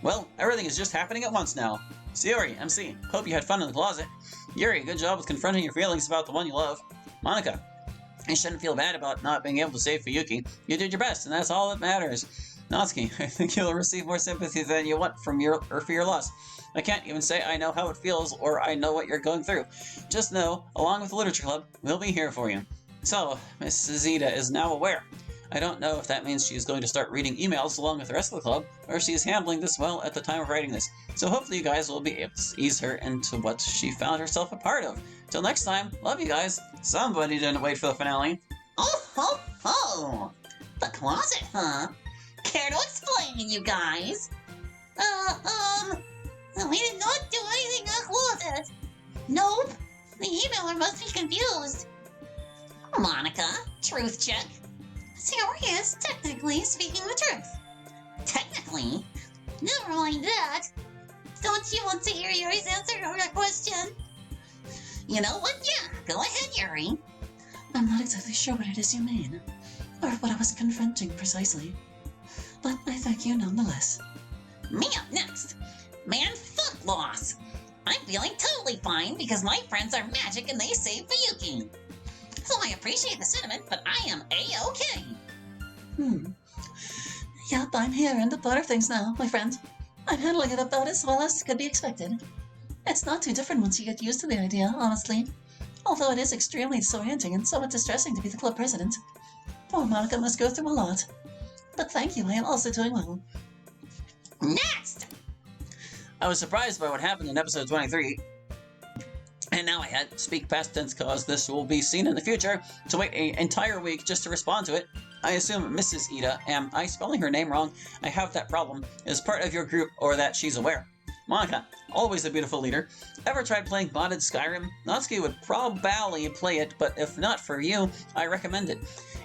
Well, everything is just happening at once now. Sayori, MC, hope you had fun in the closet. Yuri, good job with confronting your feelings about the one you love. Monica, you shouldn't feel bad about not being able to save Fuyuki. You did your best, and that's all that matters. Natsuki, I think you'll receive more sympathy than you want from for your loss. I can't even say I know how it feels or I know what you're going through. Just know, along with the Literature Club, we'll be here for you. So, Mrs. Ida is now aware. I don't know if that means she is going to start reading emails along with the rest of the club, or if she is handling this well at the time of writing this. So hopefully you guys will be able to ease her into what she found herself a part of. Till next time, love you guys. Somebody didn't wait for the finale. Oh ho ho! The closet, huh? Care to explain, you guys? We did not do anything in the closet. Nope. The emailer must be confused. Monica, truth check. Sayori is technically speaking the truth. Technically? Never mind that. Don't you want to hear Yuri's answer to that question? You know what? Yeah, go ahead, Yuri. I'm not exactly sure what it is you mean, or what I was confronting precisely. But I thank you nonetheless. Me up next. Man, fuck loss. I'm feeling totally fine because my friends are magic and they save Fuyuki. So I appreciate the sentiment, but I am A-okay. Yep, I'm here and a part of things now, my friend. I'm handling it about as well as could be expected. It's not too different once you get used to the idea, honestly. Although it is extremely disorienting and somewhat distressing to be the club president. Poor Monica must go through a lot. But thank you, I am also doing well. Next! I was surprised by what happened in episode 23. And now I had to speak past tense cause this will be seen in the future, to wait an entire week just to respond to it. I assume Mrs. Ida, am I spelling her name wrong? I have that problem, is part of your group or that she's aware. Monica, always a beautiful leader. Ever tried playing modded Skyrim? Natsuki would probably play it, but if not for you, I recommend it,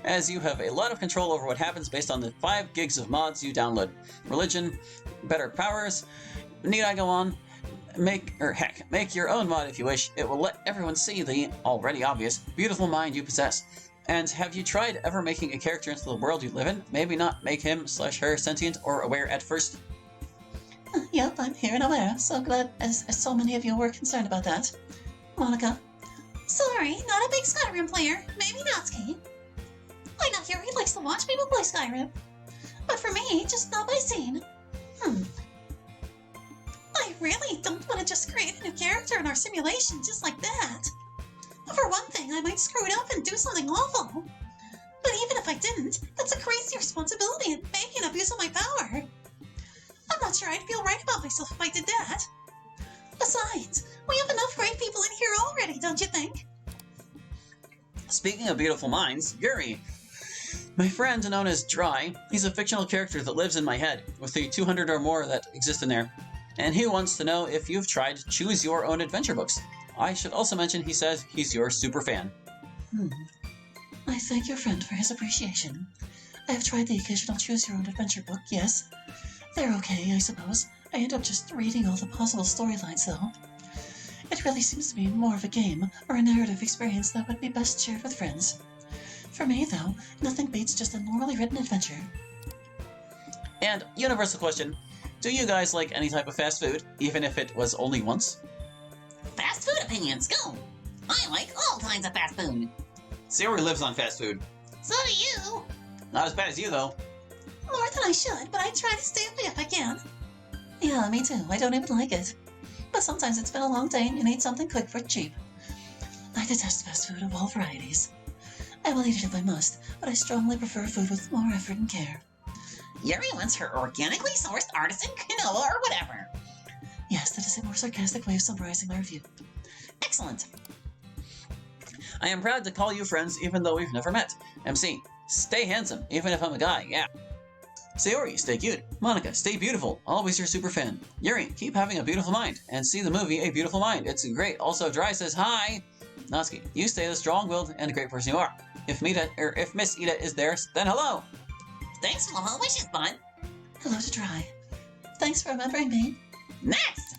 as you have a lot of control over what happens based on the 5 gigs of mods you download. Religion, better powers, need I go on? Make your own mod if you wish. It will let everyone see the already obvious, beautiful mind you possess. And have you tried ever making a character into the world you live in? Maybe not make him/her sentient or aware at first. Yep, I'm here and aware. So glad as so many of you were concerned about that. Monica? Sorry, not a big Skyrim player. Maybe Natsuki. I know Yuri likes to watch people play Skyrim. But for me, just not my scene. I really don't want to just create a new character in our simulation just like that. For one thing, I might screw it up and do something awful. But even if I didn't, that's a crazy responsibility and making abuse of my power. I'm not sure I'd feel right about myself if I did that. Besides, we have enough great people in here already, don't you think? Speaking of beautiful minds, Yuri. My friend known as Dry, he's a fictional character that lives in my head, with the 200 or more that exist in there. And he wants to know if you've tried Choose Your Own Adventure books. I should also mention he says he's your super fan. I thank your friend for his appreciation. I have tried the occasional Choose Your Own Adventure book, yes. They're okay, I suppose. I end up just reading all the possible storylines, though. It really seems to be more of a game, or a narrative experience that would be best shared with friends. For me, though, nothing beats just a normally written adventure. And universal question, do you guys like any type of fast food, even if it was only once? Fast food opinions, go! I like all kinds of fast food. Sayori lives on fast food. So do you. Not as bad as you, though. More than I should, but I try to stay away if I can. Yeah, me too. I don't even like it. But sometimes it's been a long day and you need something quick for cheap. I detest fast food of all varieties. I will eat it if I must, but I strongly prefer food with more effort and care. Yuri wants her organically sourced artisan quinoa or whatever. Yes, that is a more sarcastic way of summarizing my review. Excellent. I am proud to call you friends even though we've never met. MC, stay handsome, even if I'm a guy, yeah. Sayori, stay cute. Monica, stay beautiful. Always your super fan. Yuri, keep having a beautiful mind. And see the movie A Beautiful Mind. It's great. Also, Dry says hi. Natsuki, you stay the strong-willed and great person you are. If Miss Ida is there, then hello. Thanks for the well wishes, bud. Hello to Dry. Thanks for remembering me. Next!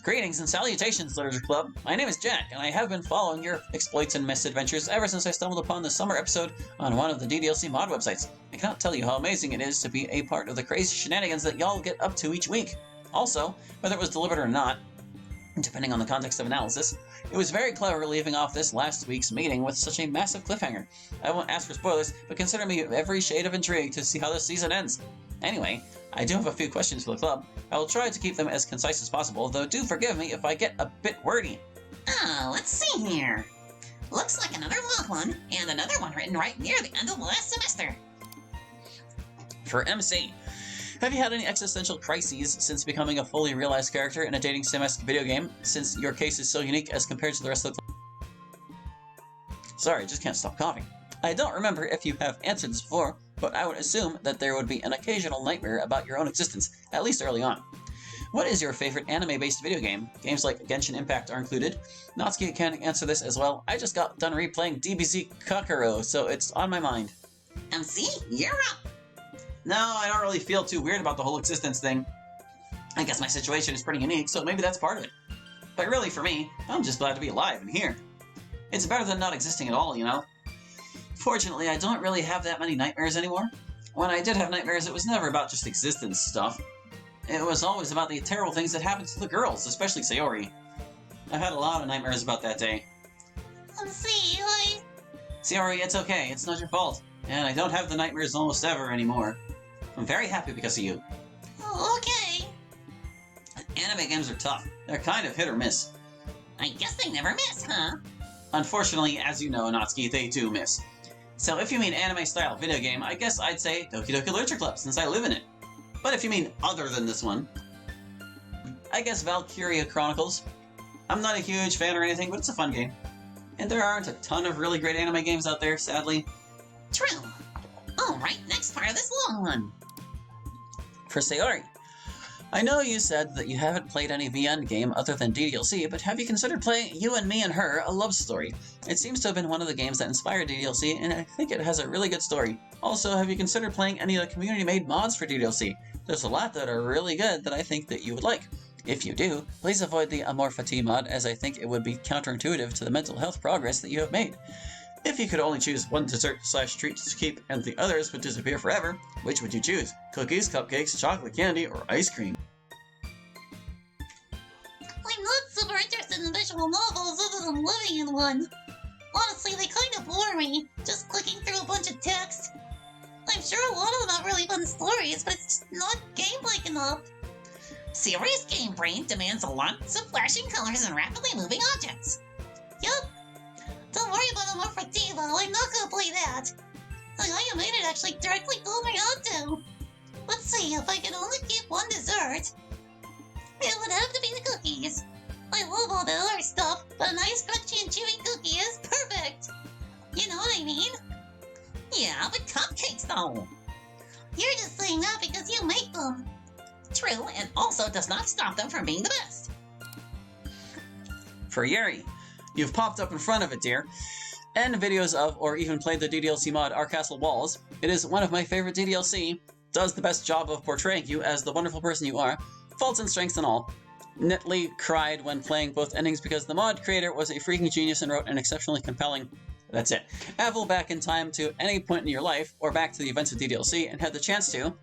Greetings and salutations, Literature Club. My name is Jack, and I have been following your exploits and misadventures ever since I stumbled upon the summer episode on one of the DDLC mod websites. I cannot tell you how amazing it is to be a part of the crazy shenanigans that y'all get up to each week. Also, whether it was deliberate or not, depending on the context of analysis, it was very clever leaving off this last week's meeting with such a massive cliffhanger. I won't ask for spoilers, but consider me every shade of intrigue to see how this season ends. Anyway, I do have a few questions for the club. I will try to keep them as concise as possible, though do forgive me if I get a bit wordy. Oh, let's see here. Looks like another long one, and another one written right near the end of the last semester. For MC, have you had any existential crises since becoming a fully realized character in a dating sim-esque video game, since your case is so unique as compared to the rest of the club? Sorry, just can't stop coughing. I don't remember if you have answered this before, but I would assume that there would be an occasional nightmare about your own existence, at least early on. What is your favorite anime-based video game? Games like Genshin Impact are included. Natsuki can answer this as well. I just got done replaying DBZ Kakarot, so it's on my mind. MC, you're up. No, I don't really feel too weird about the whole existence thing. I guess my situation is pretty unique, so maybe that's part of it. But really, for me, I'm just glad to be alive and here. It's better than not existing at all, you know? Fortunately, I don't really have that many nightmares anymore. When I did have nightmares, it was never about just existence stuff. It was always about the terrible things that happened to the girls, especially Sayori. I've had a lot of nightmares about that day. MC, Sayori, it's okay, it's not your fault. And I don't have the nightmares almost ever anymore. I'm very happy because of you. okay. Anime games are tough. They're kind of hit or miss. I guess they never miss, huh? Unfortunately, as you know, Natsuki, they do miss. So if you mean anime-style video game, I guess I'd say Doki Doki Literature Club, since I live in it. But if you mean other than this one, I guess Valkyria Chronicles. I'm not a huge fan or anything, but it's a fun game. And there aren't a ton of really great anime games out there, sadly. True. Alright, next part of this long one. For Sayori, I know you said that you haven't played any VN game other than DDLC, but have you considered playing You and Me and Her, A Love Story? It seems to have been one of the games that inspired DDLC, and I think it has a really good story. Also, have you considered playing any of the community-made mods for DDLC? There's a lot that are really good that I think that you would like. If you do, please avoid the Amor Fati mod, as I think it would be counterintuitive to the mental health progress that you have made. If you could only choose one dessert/treat to keep and the others would disappear forever, which would you choose? Cookies, cupcakes, chocolate candy, or ice cream? I'm not super interested in visual novels other than living in one. Honestly, they kind of bore me, just clicking through a bunch of text. I'm sure a lot of them have really fun stories, but it's just not game-like enough. Serious game brain demands lots of flashing colors and rapidly moving objects. Yup. Don't worry about Amor Fati, though. I'm not gonna play that. I made it actually directly told me not to. Let's see, if I could only keep one dessert, it would have to be the cookies. I love all the other stuff, but a nice crunchy and chewy cookie is perfect. You know what I mean? Yeah, but cupcakes though. You're just saying that because you make them. True, and also does not stop them from being the best. For Yuri, you've popped up in front of it, dear. And videos of, or even played the DDLC mod Our Castle Walls. It is one of my favorite DDLC. Does the best job of portraying you as the wonderful person you are, faults and strengths and all. Netley cried when playing both endings because the mod creator was a freaking genius and wrote an exceptionally compelling... That's it. Travel back in time to any point in your life, or back to the events of DDLC, and had the chance to.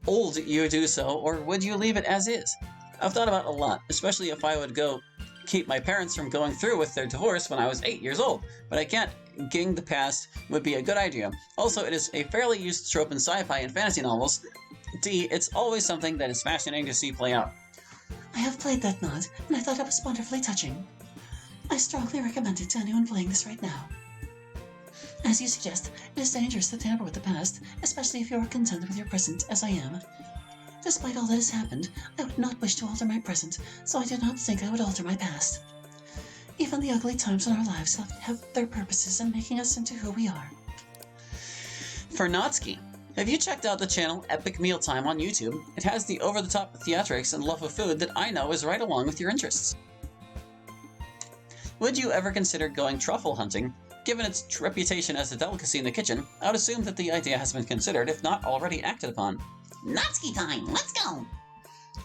Old you do so, or would you leave it as is? I've thought about it a lot, especially if I would go keep my parents from going through with their divorce when I was 8 years old, but I can't. Getting the past would be a good idea. Also, it is a fairly used trope in sci-fi and fantasy novels. D, it's always something that is fascinating to see play out. I have played that mod, and I thought it was wonderfully touching. I strongly recommend it to anyone playing this right now. As you suggest, it is dangerous to tamper with the past, especially if you are content with your present, as I am. Despite all that has happened, I would not wish to alter my present, so I do not think I would alter my past. Even the ugly times in our lives have their purposes in making us into who we are. For Natsuki, have you checked out the channel Epic Mealtime on YouTube? It has the over-the-top theatrics and love of food that I know is right along with your interests. Would you ever consider going truffle hunting? Given its reputation as a delicacy in the kitchen, I would assume that the idea has been considered, if not already acted upon. Natsuki time, let's go!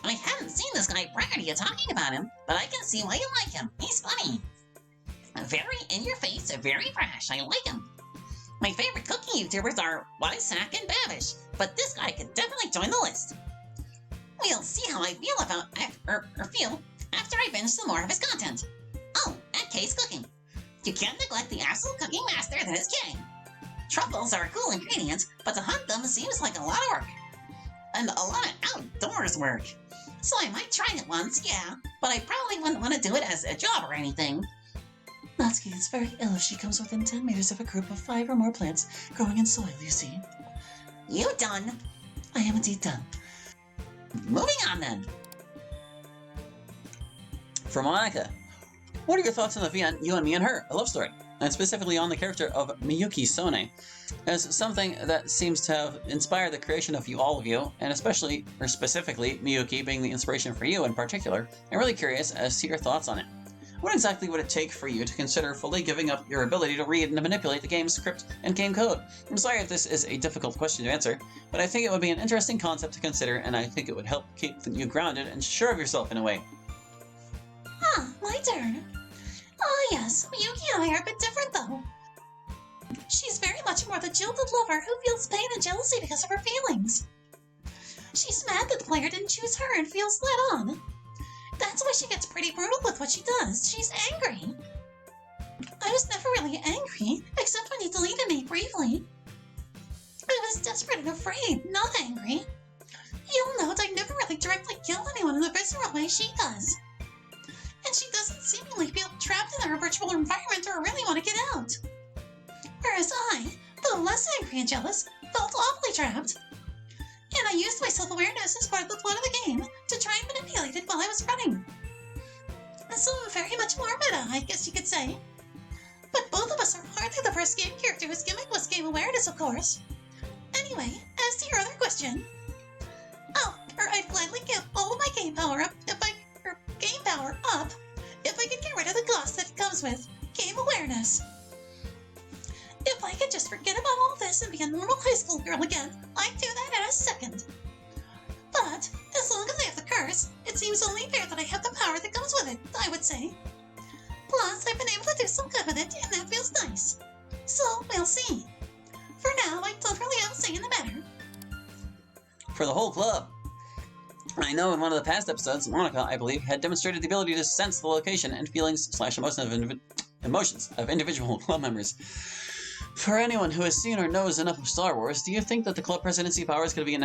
I haven't seen this guy prior to you talking about him, but I can see why you like him. He's funny. Very in your face, very fresh. I like him. My favorite cooking YouTubers are Wisesack and Babish, but this guy could definitely join the list. We'll see how I feel feel after I binge some more of his content. Oh, and Kay's cooking. You can't neglect the absolute cooking master that is Kay. Truffles are a cool ingredient, but to hunt them seems like a lot of work. And a lot of outdoors work. So I might try it once, yeah, but I probably wouldn't want to do it as a job or anything. Natsuki is very ill if she comes within 10 meters of a group of 5 or more plants growing in soil, you see. You done? I am indeed done. Moving on then. For Monica, what are your thoughts on the event You and Me and Her, a love story, and specifically on the character of Miyuki Sone, as something that seems to have inspired the creation of all of you, and especially, or specifically, Miyuki being the inspiration for you in particular? I'm really curious as to your thoughts on it. What exactly would it take for you to consider fully giving up your ability to read and manipulate the game's script and game code? I'm sorry if this is a difficult question to answer, but I think it would be an interesting concept to consider, and I think it would help keep you grounded and sure of yourself in a way. My turn. Yes, Miyuki and I are a bit different though. She's very much more the jilted lover who feels pain and jealousy because of her feelings. She's mad that the player didn't choose her and feels led on. That's why she gets pretty brutal with what she does. She's angry. I was never really angry, except when you deleted me briefly. I was desperate and afraid, not angry. You'll note I never really directly kill anyone in the visceral way she does. And she doesn't seemingly feel trapped in her virtual environment or really want to get out. Whereas I, though less angry and jealous, felt awfully trapped. And I used my self-awareness as part of the plot of the game to try and manipulate it while I was running. So very much more meta, I guess you could say. But both of us are hardly the first game character whose gimmick was game awareness, of course. Anyway, as to your other question, I'd gladly give all of my game power up if I could get rid of the gloss that it comes with, game awareness. If I could just forget about all this and be a normal high school girl again, I'd do that in a second. But, as long as I have the curse, it seems only fair that I have the power that comes with it, I would say. Plus, I've been able to do some good with it, and that feels nice. So, we'll see. For now, I don't really have a say in the matter. For the whole club. I know in one of the past episodes, Monica, I believe, had demonstrated the ability to sense the location and feelings / emotions of individual club members. For anyone who has seen or knows enough of Star Wars, do you think that the club presidency powers could be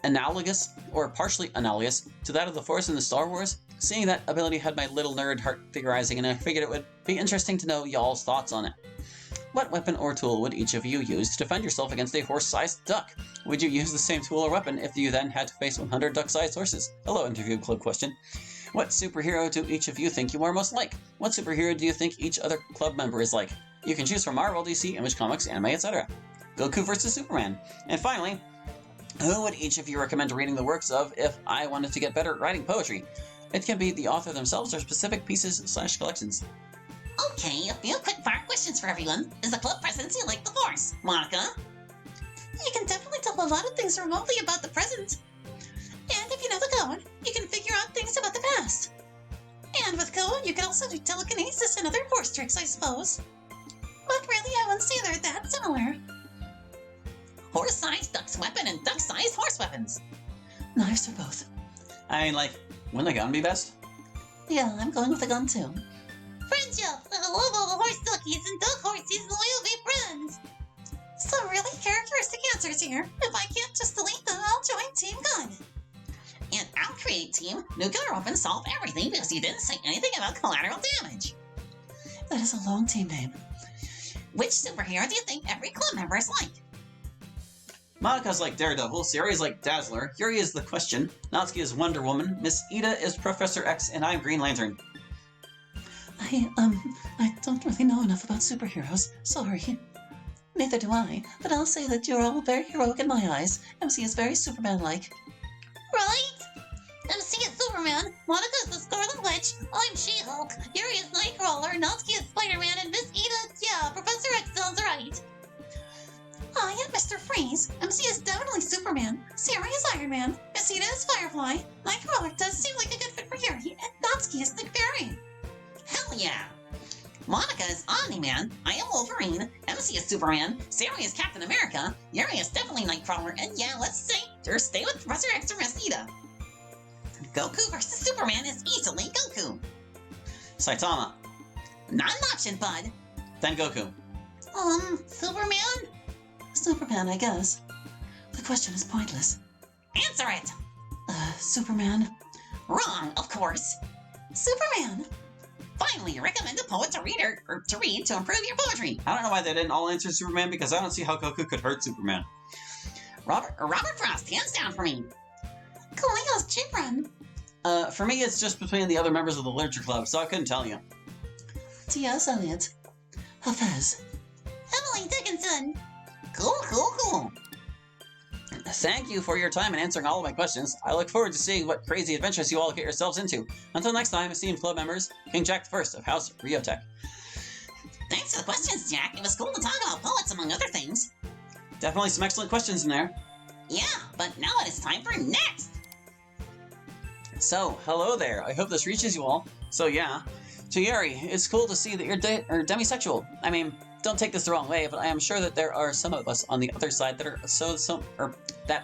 analogous, or partially analogous, to that of the Force in the Star Wars? Seeing that ability had my little nerd heart theorizing, and I figured it would be interesting to know y'all's thoughts on it. What weapon or tool would each of you use to defend yourself against a horse-sized duck? Would you use the same tool or weapon if you then had to face 100 duck-sized horses? Hello, interview club question. What superhero do each of you think you are most like? What superhero do you think each other club member is like? You can choose from Marvel, DC, Image Comics, anime, etc. Goku vs. Superman. And finally, who would each of you recommend reading the works of if I wanted to get better at writing poetry? It can be the author themselves or specific pieces / collections. Okay, a few quick-fire questions for everyone. Is the club presidency like the Force? Monica? You can definitely tell a lot of things remotely about the present. And if you know the code, you can figure out things about the past. And with code, you can also do telekinesis and other Force tricks, I suppose. But really, I wouldn't say they're that similar. Horse-sized duck's weapon and duck-sized horse weapons. Knives for both. I mean, wouldn't a gun be best? Yeah, I'm going with a gun too. Friendship! I love all the horse duckies and duck horses and we'll be friends! Some really characteristic answers here. If I can't just delete them, I'll join Team Gun. And I'll create Team Nuclear Weapon Solve Everything because you didn't say anything about collateral damage. That is a long team name. Which superhero do you think every club member is like? Monika's like Daredevil, Siri is like Dazzler, Yuri is the Question, Natsuki is Wonder Woman, Miss Ida is Professor X, and I'm Green Lantern. I don't really know enough about superheroes. Sorry. Neither do I, but I'll say that you're all very heroic in my eyes. MC is very Superman-like. Right? MC is Superman, Monica is the Scarlet Witch, I'm She-Hulk, Yuri is Nightcrawler, Natsuki is Spider-Man, and Miss Ida, yeah, Professor X sounds right. I am Mr. Freeze. MC is definitely Superman. Siri is Iron Man. Miss Ida is Firefly. Nightcrawler does seem like a good fit for Yuri, and Natsuki is Nick Fury. Hell yeah! Monica is Omni-Man, I am Wolverine, MC is Superman, Sari is Captain America, Yuri is definitely Nightcrawler, and yeah, let's stay with Professor X or Vegeta. Goku versus Superman is easily Goku. Saitama. Not an option, bud. Then Goku. Superman? Superman, I guess. The question is pointless. Answer it! Superman. Wrong, of course. Superman! Finally, recommend a poet to read to improve your poetry. I don't know why they didn't all answer Superman, because I don't see how Goku could hurt Superman. Robert Frost, hands down for me. Kaleo's Gibran. For me, it's just between the other members of the Literature Club, so I couldn't tell you. T.S. Eliot. Hafez. Emily Dickinson. Cool. Thank you for your time and answering all of my questions. I look forward to seeing what crazy adventures you all get yourselves into. Until next time, esteemed club members, King Jack I of House Riotech. Thanks for the questions, Jack. It was cool to talk about poets, among other things. Definitely some excellent questions in there. Yeah, but now it is time for next. So, hello there. I hope this reaches you all. So yeah, to Yuri, it's cool to see that you're demisexual. I mean, don't take this the wrong way, but I am sure that there are some of us on the other side that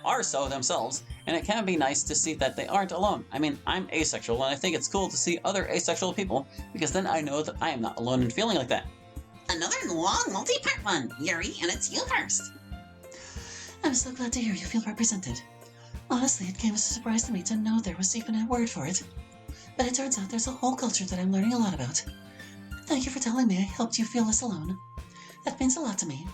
are so themselves, and it can be nice to see that they aren't alone. I mean, I'm asexual, and I think it's cool to see other asexual people, because then I know that I am not alone in feeling like that. Another long multi-part one, Yuri, and it's you first. I'm so glad to hear you feel represented. Honestly, it came as a surprise to me to know there was even a word for it. But it turns out there's a whole culture that I'm learning a lot about. Thank you for telling me I helped you feel less alone. That means a lot to me.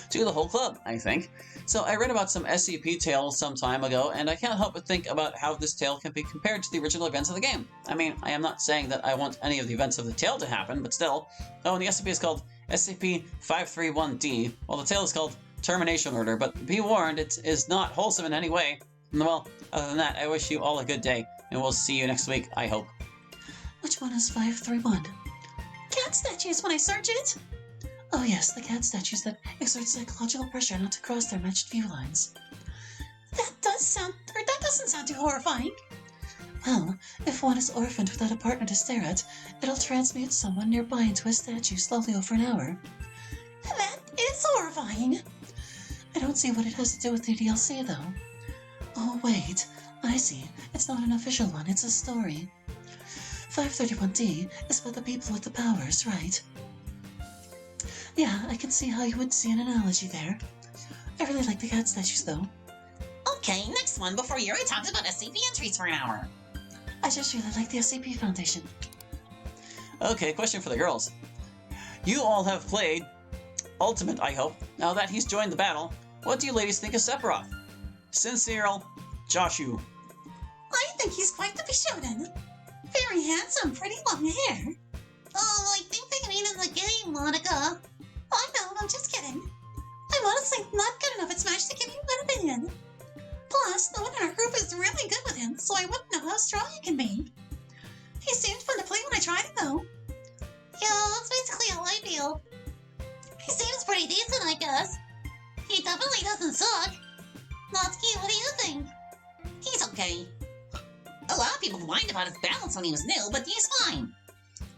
To the whole club, I think. So I read about some SCP tales some time ago, and I can't help but think about how this tale can be compared to the original events of the game. I mean, I am not saying that I want any of the events of the tale to happen, but still. Oh, and the SCP is called SCP-531-D, while the tale is called Termination Order, but be warned, it is not wholesome in any way. Well, other than that, I wish you all a good day, and we'll see you next week, I hope. Which one is 531? Cat statues when I search it. Oh yes, the cat statues that exert psychological pressure not to cross their matched view lines. That doesn't sound too horrifying. Well, if one is orphaned without a partner to stare at, it'll transmute someone nearby into a statue slowly over an hour. That is horrifying. I don't see what it has to do with the DLC, though. Oh, wait. I see. It's not an official one, it's a story. 531-D is about the people with the powers, right? Yeah, I can see how you would see an analogy there. I really like the cat statues, though. Okay, next one before Yuri talks about SCP entries for an hour. I just really like the SCP Foundation. Okay, question for the girls. You all have played Ultimate, I hope. Now that he's joined the battle, what do you ladies think of Sephiroth? Sincere, Joshu. I think he's quite the Bishonen. Very handsome, pretty long hair. Oh, I think they mean in the game, Monica. I know, I'm just kidding. I'm honestly not good enough at Smash to give you an opinion. Plus, no one in our group is really good with him, so I wouldn't know how strong he can be. He seemed fun to play when I tried it, though. Yeah, that's basically how I feel. He seems pretty decent, I guess. He definitely doesn't suck. Natsuki, what do you think? He's okay. A lot of people whined about his balance when he was new, but he's fine.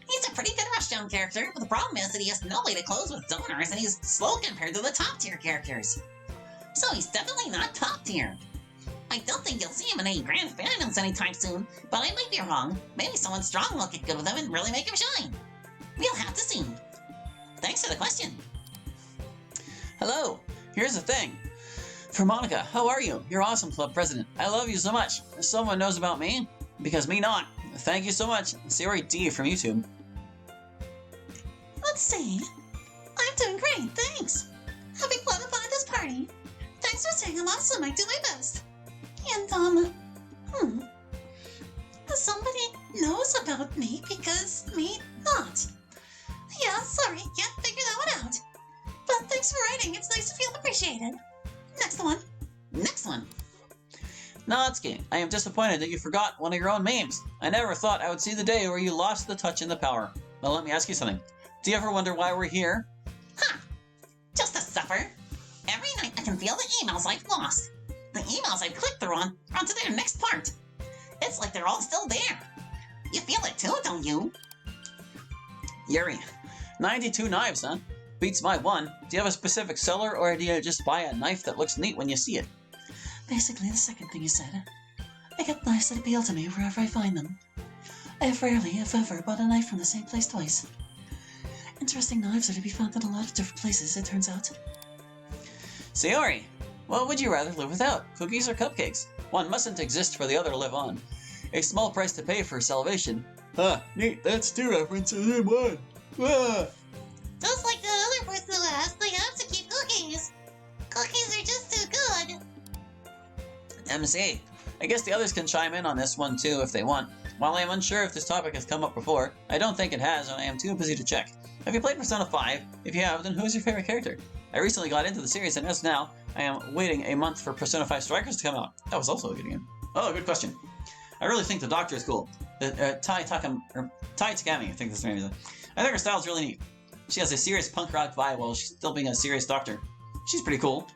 He's a pretty good rushdown character, but the problem is that he has no way to close with donors, and he's slow compared to the top-tier characters. So he's definitely not top-tier. I don't think you'll see him in any grand fandoms anytime soon, but I might be wrong. Maybe someone strong will get good with him and really make him shine. We'll have to see. Thanks for the question. Hello, here's the thing. For Monica, how are you? You're awesome, club president. I love you so much. If someone knows about me, because me not. Thank you so much. Siri D from YouTube. Let's see. I'm doing great, thanks. Having a lot of fun at this party. Thanks for saying I'm awesome. I do my best. And, somebody knows about me because me not. Yeah, sorry, can't figure that one out. But thanks for writing. It's nice to feel appreciated. Next one. Next one. Natsuki, I am disappointed that you forgot one of your own memes. I never thought I would see the day where you lost the touch and the power. Well, let me ask you something. Do you ever wonder why we're here? Huh. Just a suffer. Every night I can feel the emails I've lost. The emails I've clicked through onto their next part. It's like they're all still there. You feel it too, don't you? Yuri, 92 knives, huh? Beats my one. Do you have a specific seller, or do you just buy a knife that looks neat when you see it? Basically, the second thing you said. I get knives that appeal to me wherever I find them. I have rarely, if ever, bought a knife from the same place twice. Interesting knives are to be found in a lot of different places, it turns out. Sayori, what would you rather live without, cookies or cupcakes? One mustn't exist for the other to live on. A small price to pay for salvation. Ah, neat, that's two references in one. Ah. Just like the other person who asked, they have to keep cookies. Cookies are just too good. MC, I guess the others can chime in on this one too if they want. While I am unsure if this topic has come up before, I don't think it has, and I am too busy to check. Have you played Persona 5? If you have, then who is your favorite character? I recently got into the series, and as of now, I am waiting a month for Persona 5 Strikers to come out. That was also a good game. Oh, good question. I really think the Doctor is cool. Tai Takami, I think that's her name is. I think her style's really neat. She has a serious punk rock vibe while she's still being a serious doctor. She's pretty cool.